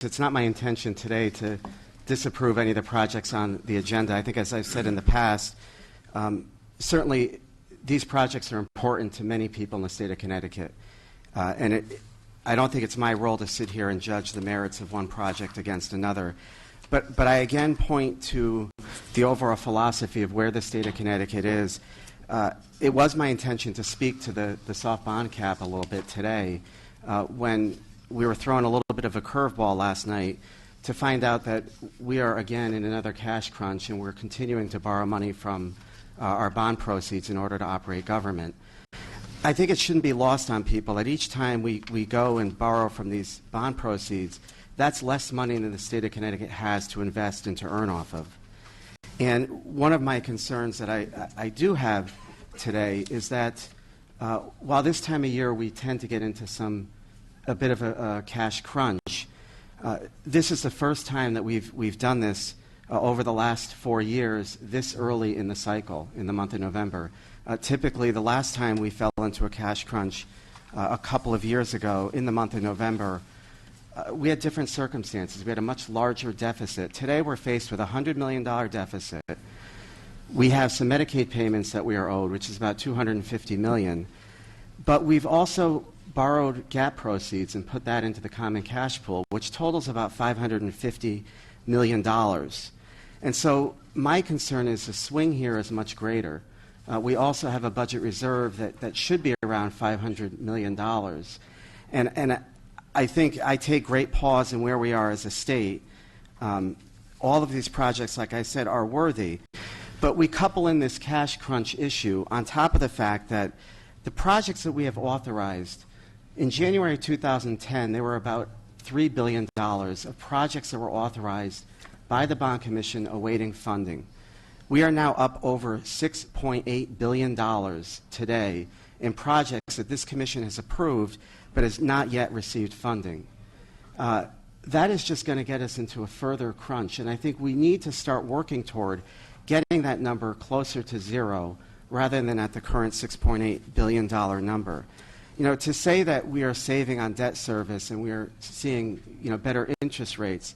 it's not my intention today to disapprove any of the projects on the agenda. I think, as I've said in the past, certainly these projects are important to many people in the state of Connecticut. I don't think it's my role to sit here and judge the merits of one project against another. But I again point to the overall philosophy of where the state of Connecticut is. It was my intention to speak to the soft bond cap a little bit today when we were throwing a little bit of a curveball last night to find out that we are again in another cash crunch and we're continuing to borrow money from our bond proceeds in order to operate government. I think it shouldn't be lost on people that each time we go and borrow from these bond proceeds, that's less money than the state of Connecticut has to invest and to earn off of. And one of my concerns that I do have today is that while this time of year we tend to get into a bit of a cash crunch, this is the first time that we've done this over the last 4 years this early in the cycle, in the month of November. Typically, the last time we fell into a cash crunch a couple of years ago in the month of November, we had different circumstances. We had a much larger deficit. Today, we're faced with a $100 million deficit. We have some Medicaid payments that we are owed, which is about $250 million. But we've also borrowed GAP proceeds and put that into the common cash pool, which totals about $550 million. And so my concern is the swing here is much greater. We also have a budget reserve that should be around $500 million. And I think I take great pause in where we are as a state. All of these projects, like I said, are worthy. But we couple in this cash crunch issue on top of the fact that the projects that we have authorized, in January 2010, there were about $3 billion of projects that were authorized by the Bond Commission awaiting funding. We are now up over $6.8 billion today in projects that this commission has approved but has not yet received funding. That is just going to get us into a further crunch, and I think we need to start working toward getting that number closer to zero rather than at the current $6.8 billion number. You know, to say that we are saving on debt service and we are seeing, better interest rates,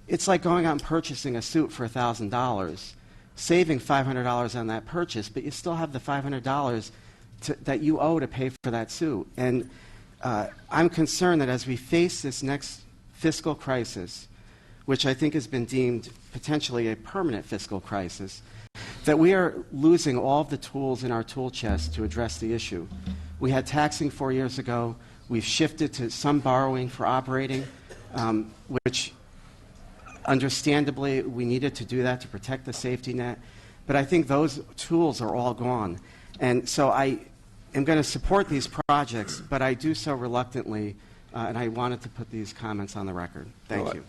it's like going out and purchasing a suit for $1,000, saving $500 on that purchase, but you still have the $500 that you owe to pay for that suit. And I'm concerned that as we face this next fiscal crisis, which I think has been deemed potentially a permanent fiscal crisis, that we are losing all of the tools in our tool chest to address the issue. We had taxing 4 years ago. We've shifted to some borrowing for operating, which understandably we needed to do that to protect the safety net. But I think those tools are all gone. And so I am going to support these projects, but I do so reluctantly, and I wanted to put these comments on the record. Thank you.